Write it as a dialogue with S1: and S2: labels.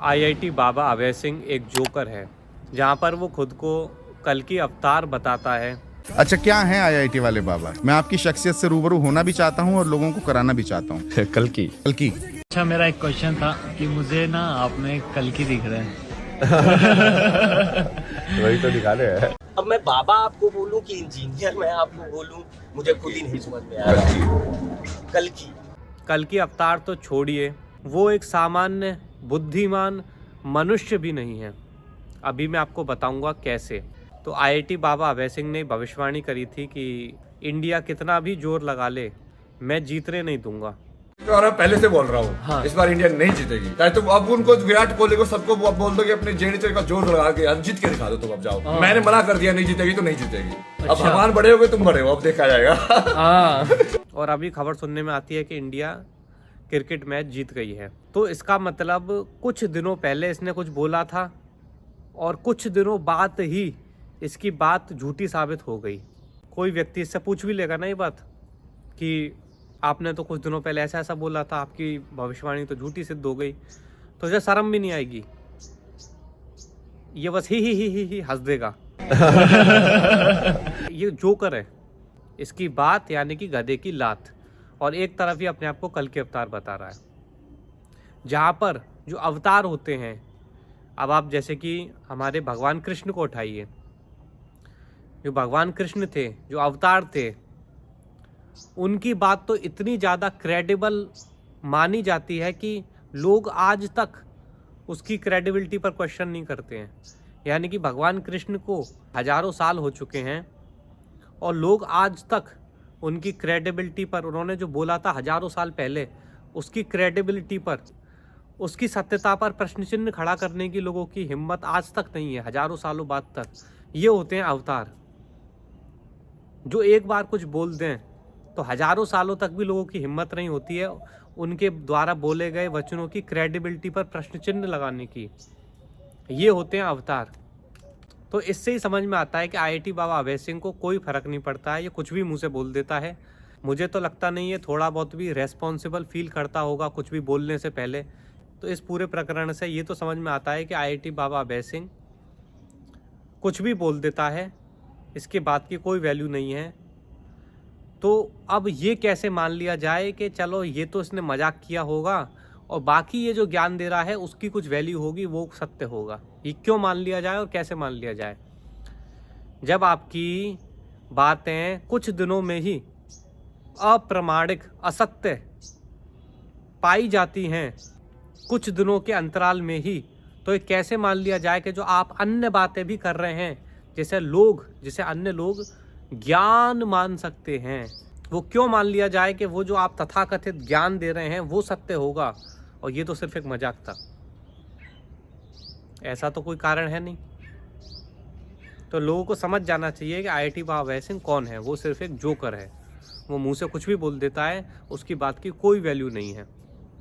S1: IIT बाबा अभय सिंह एक joker है, जहाँ पर वो खुद को कल की अवतार बताता है।
S2: अच्छा, क्या है आईआईटी वाले बाबा? मैं आपकी शख्सियत से रूबरू होना भी चाहता हूँ और लोगों को कराना भी चाहता हूँ।
S3: कल की
S4: अच्छा, मेरा एक क्वेश्चन था कि मुझे ना आप में कल की दिख रहे हैं।
S3: वही तो निकाले है।
S5: अब मैं बाबा आपको बोलूं कि इंजीनियर मैं आपको बोलूं, मुझे खुद ही नहीं समझ में आ रहा है। कल की
S1: अवतार तो छोड़िए, वो एक सामान्य बुद्धिमान मनुष्य भी नहीं है। अभी मैं आपको बताऊंगा कैसे। तो आईआईटी बाबा अभय सिंह ने भविष्यवाणी करी थी कि इंडिया कितना भी जोर लगा ले, मैं जीतने नहीं दूंगा।
S6: और मैं पहले से बोल रहा हूँ, हाँ। इस बार इंडिया नहीं जीतेगी। चाहे तुम अब उनको विराट कोहली को सबको बोल दो कि अपने जेडीचे का जोर लगा के जीत के दिखा दो, तुम अब जाओ। हाँ। मैंने मना कर दिया नहीं जीतेगी तो नहीं जीतेगी। अच्छा। अब भगवान बड़े हो गए, तुम बड़े हो, अब देखा जाएगा।
S1: हाँ। और अभी खबर सुनने में आती है कि इंडिया क्रिकेट मैच जीत गई है। तो इसका मतलब कुछ दिनों पहले इसने कुछ बोला था और कुछ दिनों बाद ही इसकी बात झूठी साबित हो गई। कोई व्यक्ति इससे पूछ भी लेगा ना ये बात कि आपने तो कुछ दिनों पहले ऐसा ऐसा बोला था, आपकी भविष्यवाणी तो झूठी सिद्ध हो गई, तो इसे शर्म भी नहीं आएगी। ये बस ही हंस देगा। ये जोकर है, इसकी बात यानी कि गधे की लात। और एक तरफ ही अपने आप को कल के अवतार बता रहा है, जहाँ पर जो अवतार होते हैं, अब आप जैसे कि हमारे भगवान कृष्ण को उठाइए। जो भगवान कृष्ण थे, जो अवतार थे, उनकी बात तो इतनी ज़्यादा क्रेडिबल मानी जाती है कि लोग आज तक उसकी क्रेडिबिलिटी पर क्वेश्चन नहीं करते हैं। यानी कि भगवान कृष्ण को हजारों साल हो चुके हैं और लोग आज तक उनकी क्रेडिबिलिटी पर, उन्होंने जो बोला था हजारों साल पहले, उसकी क्रेडिबिलिटी पर, उसकी सत्यता पर प्रश्न चिन्ह खड़ा करने की लोगों की हिम्मत आज तक नहीं है, हजारों सालों बाद तक। ये होते हैं अवतार, जो एक बार कुछ बोल दें तो हजारों सालों तक भी लोगों की हिम्मत नहीं होती है उनके द्वारा बोले गए वचनों की क्रेडिबिलिटी पर प्रश्न चिन्ह लगाने की। ये होते हैं अवतार। तो इससे ही समझ में आता है कि आईआईटी बाबा अभय सिंह को कोई फर्क नहीं पड़ता है, ये कुछ भी मुंह से बोल देता है। मुझे तो लगता नहीं है थोड़ा बहुत भी रेस्पॉन्सिबल फील करता होगा कुछ भी बोलने से पहले। तो इस पूरे प्रकरण से ये तो समझ में आता है कि आईआईटी बाबा अभय सिंह कुछ भी बोल देता है, इसके बात की कोई वैल्यू नहीं है। तो अब ये कैसे मान लिया जाए कि चलो ये तो इसने मजाक किया होगा और बाकी ये जो ज्ञान दे रहा है उसकी कुछ वैल्यू होगी, वो सत्य होगा। ये क्यों मान लिया जाए और कैसे मान लिया जाए? जब आपकी बातें कुछ दिनों में ही अप्रामाणिक, असत्य पाई जाती हैं, कुछ दिनों के अंतराल में ही, तो ये कैसे मान लिया जाए कि जो आप अन्य बातें भी कर रहे हैं, जिसे अन्य लोग ज्ञान मान सकते हैं, वो क्यों मान लिया जाए कि वो जो आप तथाकथित ज्ञान दे रहे हैं वो सत्य होगा और ये तो सिर्फ एक मजाक था? ऐसा तो कोई कारण है नहीं। तो लोगों को समझ जाना चाहिए कि आईआईटी बाबा अभय सिंह कौन है। वो सिर्फ एक जोकर है, वो मुंह से कुछ भी बोल देता है, उसकी बात की कोई वैल्यू नहीं है।